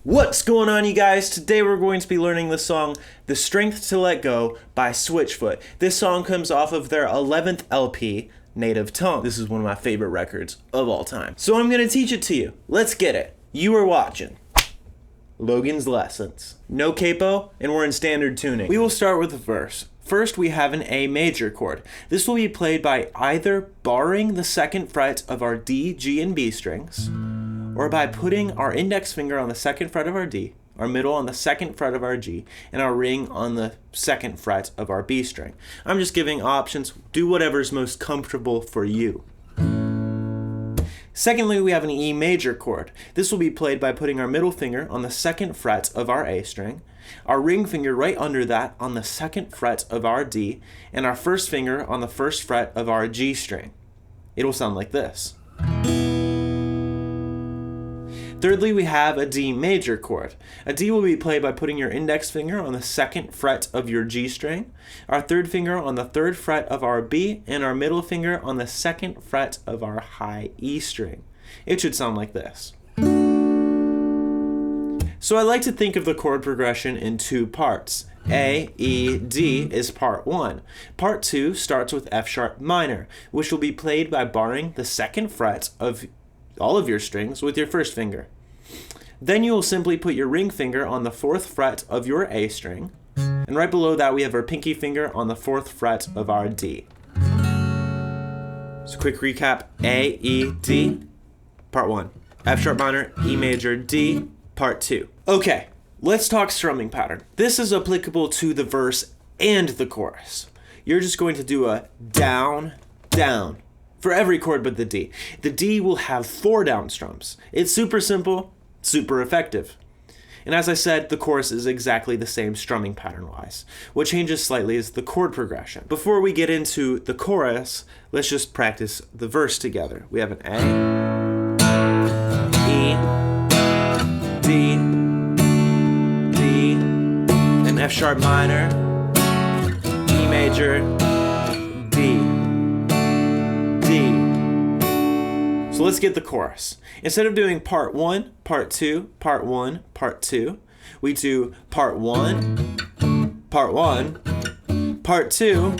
What's going on, you guys? Today we're going to be learning the song The Strength to Let Go by Switchfoot. This song comes off of their 11th LP, Native Tongue. This is one of my favorite records of all time. So I'm going to teach it to you. Let's get it. You are watching Logan's Lessons. No capo, and we're in standard tuning. We will start with the verse. First, we have an A major chord. This will be played by either barring the second fret of our D, G, and B strings, or by putting our index finger on the second fret of our D, our middle on the second fret of our G, and our ring on the second fret of our B string. I'm just giving options. Do whatever's most comfortable for you. Secondly, we have an E major chord. This will be played by putting our middle finger on the second fret of our A string, our ring finger right under that on the second fret of our D, and our first finger on the first fret of our G string. It'll sound like this. Thirdly, we have a D major chord. A D will be played by putting your index finger on the second fret of your G string, our third finger on the third fret of our B, and our middle finger on the second fret of our high E string. It should sound like this. So I like to think of the chord progression in two parts. A, E, D is part 1. Part 2 starts with F sharp minor, which will be played by barring the second fret of all of your strings with your first finger. Then you will simply put your ring finger on the 4th fret of your A string, and right below that we have our pinky finger on the 4th fret of our D. So quick recap: A, E, D, part 1. F sharp minor, E major, D, part 2. Okay, let's talk strumming pattern. This is applicable to the verse and the chorus. You're just going to do a down, down for every chord but the D. The D will have 4 down strums. It's super simple, super effective. And as I said, the chorus is exactly the same strumming pattern-wise. What changes slightly is the chord progression. Before we get into the chorus, let's just practice the verse together. We have an A, E, D, D, an F sharp minor, E major, D. So let's get the chorus. Instead of doing part 1, part 2, part 1, part 2, we do part 1, part 1, part 2,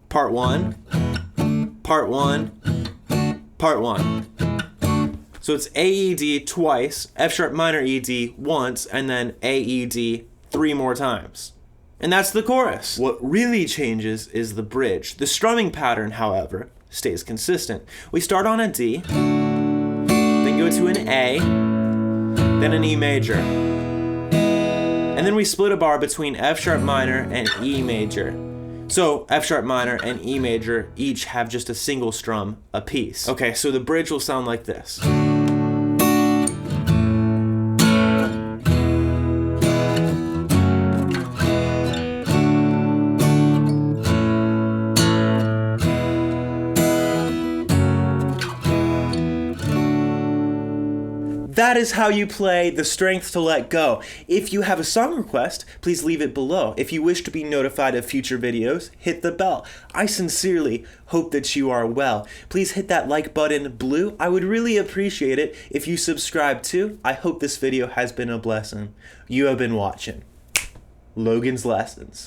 part 1, part 1, part 1. So it's A, E, D twice, F sharp minor, E, D once, and then A, E, D 3 more times. And that's the chorus. What really changes is the bridge. The strumming pattern, however, stays consistent. We start on a D, then go to an A, then an E major. And then we split a bar between F sharp minor and E major. So F sharp minor and E major each have just a single strum apiece. Okay, so the bridge will sound like this. That is how you play The Strength to Let Go. If you have a song request, please leave it below. If you wish to be notified of future videos, hit the bell. I sincerely hope that you are well. Please hit that like button blue. I would really appreciate it if you subscribe too. I hope this video has been a blessing. You have been watching Logan's Lessons.